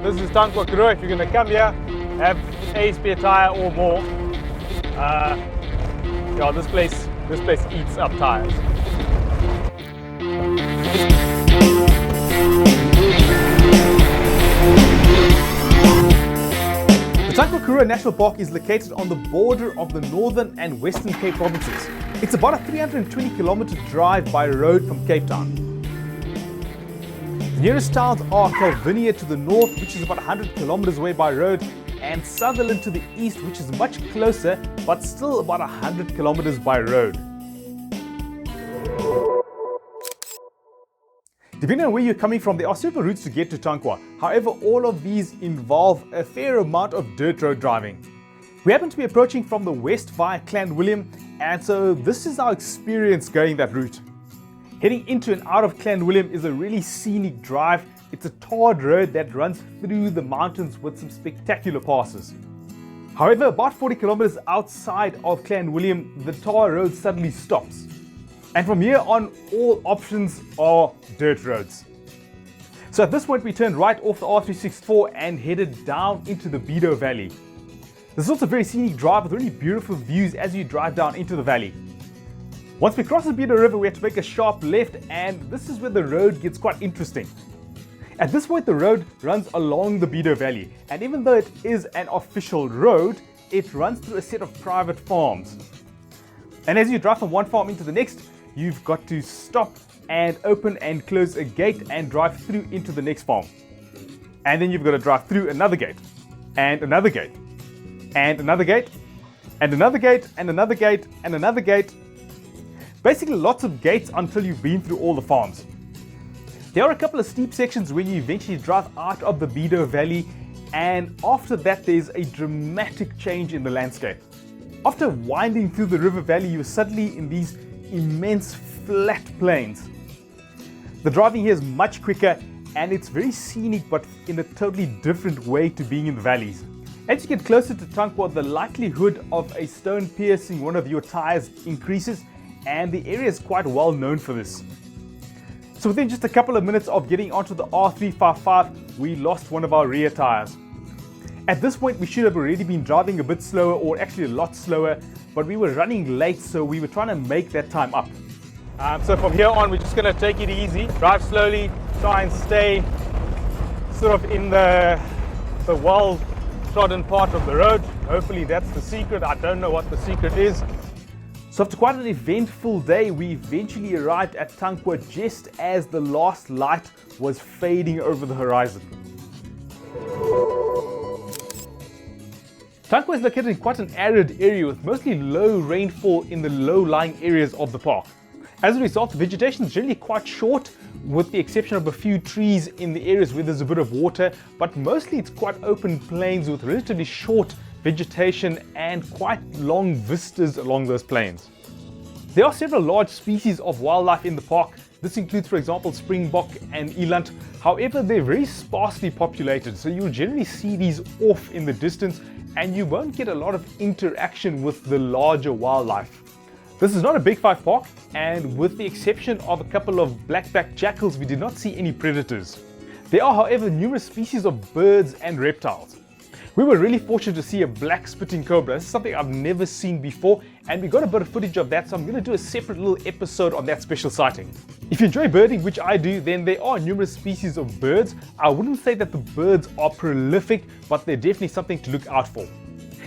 This is Tankwa Karoo. If you're going to come here, have a spare tire or more. Yeah, this place eats up tires. The Tankwa Karoo National Park is located on the border of the Northern and Western Cape provinces. It's about a 320-kilometer drive by road from Cape Town. The nearest towns are Calvinia to the north, which is about 100 kilometers away by road, and Sutherland to the east, which is much closer, but still about 100 kilometers by road. Depending on where you're coming from, there are several routes to get to Tankwa. However, all of these involve a fair amount of dirt road driving. We happen to be approaching from the west via Clanwilliam, and so this is our experience going that route. Heading into and out of Clanwilliam is a really scenic drive. It's a tarred road that runs through the mountains with some spectacular passes. However, about 40 kilometers outside of Clanwilliam, the tar road suddenly stops. And from here on, all options are dirt roads. So at this point, we turned right off the R364 and headed down into the Bedo Valley. This is also a very scenic drive with really beautiful views as you drive down into the valley. Once we cross the Bedo River, we have to make a sharp left, and this is where the road gets quite interesting. At this point, the road runs along the Bedo Valley, and even though it is an official road, it runs through a set of private farms. And as you drive from one farm into the next, you've got to stop and open and close a gate and drive through into the next farm. And then you've got to drive through another gate, and another gate, and another gate, and another gate, and another gate, and another gate. Basically lots of gates until you've been through all the farms. There are a couple of steep sections when you eventually drive out of the Bedo Valley, and after that there's a dramatic change in the landscape. After winding through the river valley, you're suddenly in these immense flat plains. The driving here is much quicker and it's very scenic, but in a totally different way to being in the valleys. As you get closer to Tankwa, the likelihood of a stone piercing one of your tires increases, and the area is quite well known for this. So within just a couple of minutes of getting onto the R355, we lost one of our rear tires. At this point, we should have already been driving a bit slower, or actually a lot slower, but we were running late, so we were trying to make that time up. So from here on, we're just going to take it easy, drive slowly, try and stay sort of in the well-trodden part of the road. Hopefully that's the secret. I don't know what the secret is. So after quite an eventful day, we eventually arrived at Tankwa just as the last light was fading over the horizon. Tankwa is located in quite an arid area with mostly low rainfall in the low-lying areas of the park. As a result, the vegetation is generally quite short, with the exception of a few trees in the areas where there's a bit of water, but mostly it's quite open plains with relatively short vegetation and quite long vistas along those plains. There are several large species of wildlife in the park. This includes, for example, springbok and eland. However, they're very sparsely populated, so you'll generally see these off in the distance and you won't get a lot of interaction with the larger wildlife. This is not a Big Five park, and with the exception of a couple of black-backed jackals, we did not see any predators. There are, however, numerous species of birds and reptiles. We were really fortunate to see a black spitting cobra. This is something I've never seen before, and we got a bit of footage of that, so I'm going to do a separate little episode on that special sighting. If you enjoy birding, which I do, then there are numerous species of birds. I wouldn't say that the birds are prolific, but they're definitely something to look out for.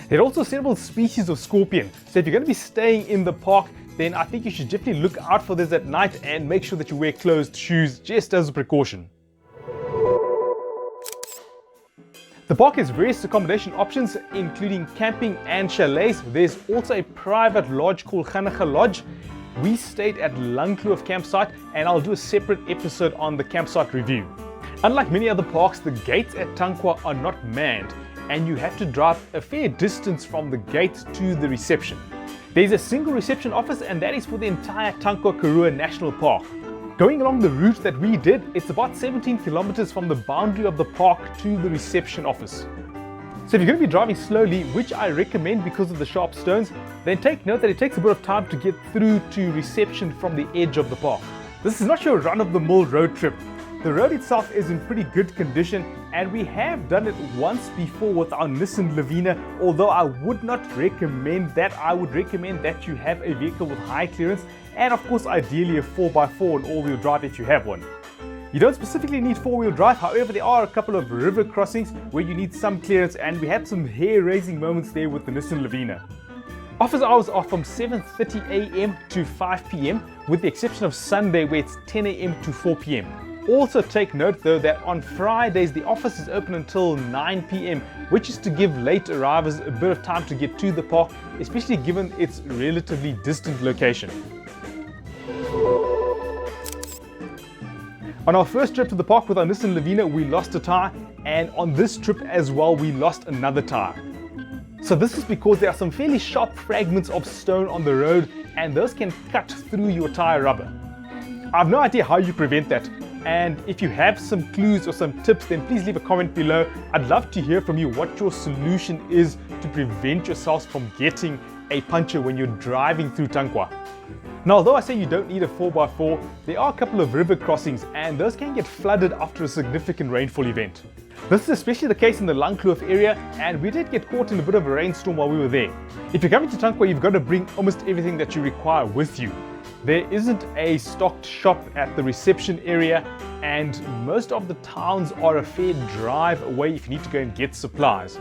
There are also several species of scorpion, so if you're going to be staying in the park, then I think you should definitely look out for this at night and make sure that you wear closed shoes just as a precaution. The park has various accommodation options, including camping and chalets. There's also a private lodge called Ganega Lodge. We stayed at Langkloof campsite, and I'll do a separate episode on the campsite review. Unlike many other parks, the gates at Tankwa are not manned, and you have to drive a fair distance from the gate to the reception. There's a single reception office, and that is for the entire Tankwa Karoo National Park. Going along the route that we did, it's about 17 kilometers from the boundary of the park to the reception office. So if you're going to be driving slowly, which I recommend because of the sharp stones, then take note that it takes a bit of time to get through to reception from the edge of the park. This is not your run-of-the-mill road trip. The road itself is in pretty good condition, and we have done it once before with our Nissan Lavina, although I would not recommend that. I would recommend that you have a vehicle with high clearance and of course ideally a 4x4 and all-wheel drive if you have one. You don't specifically need four-wheel drive, however there are a couple of river crossings where you need some clearance, and we had some hair-raising moments there with the Nissan Lavina. Office hours are from 7:30 a.m. to 5 p.m. with the exception of Sunday where it's 10 a.m. to 4 p.m. Also take note though that on Fridays the office is open until 9 p.m. which is to give late arrivals a bit of time to get to the park, especially given its relatively distant location. On our first trip to the park with our Nissan Lavina we lost a tyre, and on this trip as well we lost another tyre. So this is because there are some fairly sharp fragments of stone on the road and those can cut through your tyre rubber. I have no idea how you prevent that, and if you have some clues or some tips then please leave a comment below. I'd love to hear from you what your solution is to prevent yourselves from getting a puncture when you're driving through Tankwa. Now although I say you don't need a 4x4, there are a couple of river crossings and those can get flooded after a significant rainfall event. This is especially the case in the Langkloof area, and we did get caught in a bit of a rainstorm while we were there. If you're coming to Tankwa, you've got to bring almost everything that you require with you. There isn't a stocked shop at the reception area, and most of the towns are a fair drive away if you need to go and get supplies.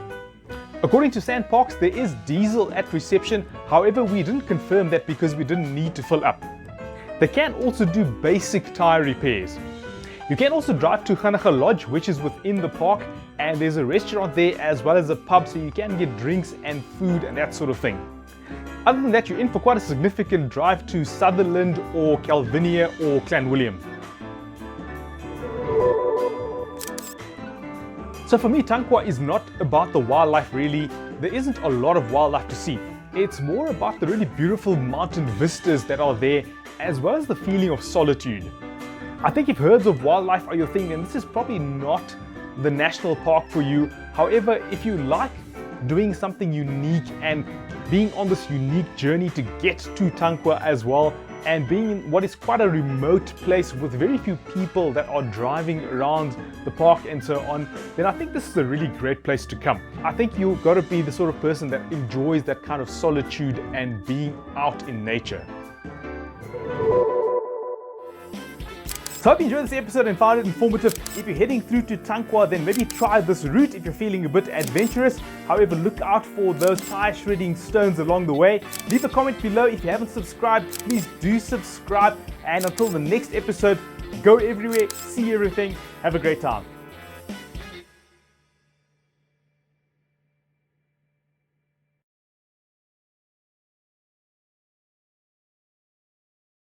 According to Sand Parks, there is diesel at reception, however we didn't confirm that because we didn't need to fill up. They can also do basic tyre repairs. You can also drive to Gannaga Lodge, which is within the park, and there's a restaurant there as well as a pub, so you can get drinks and food and that sort of thing. Other than that, you're in for quite a significant drive to Sutherland or Calvinia or Clanwilliam. So for me, Tankwa is not about the wildlife really. There isn't a lot of wildlife to see. It's more about the really beautiful mountain vistas that are there, as well as the feeling of solitude. I think if herds of wildlife are your thing, then this is probably not the national park for you. However, if you like doing something unique and being on this unique journey to get to Tankwa as well, and being in what is quite a remote place with very few people that are driving around the park and so on, then I think this is a really great place to come. I think you've got to be the sort of person that enjoys that kind of solitude and being out in nature. So I hope you enjoyed this episode and found it informative. If you're heading through to Tankwa, then maybe try this route if you're feeling a bit adventurous. However, look out for those tyre shredding stones along the way. Leave a comment below. If you haven't subscribed, please do subscribe. And until the next episode, go everywhere, see everything, have a great time.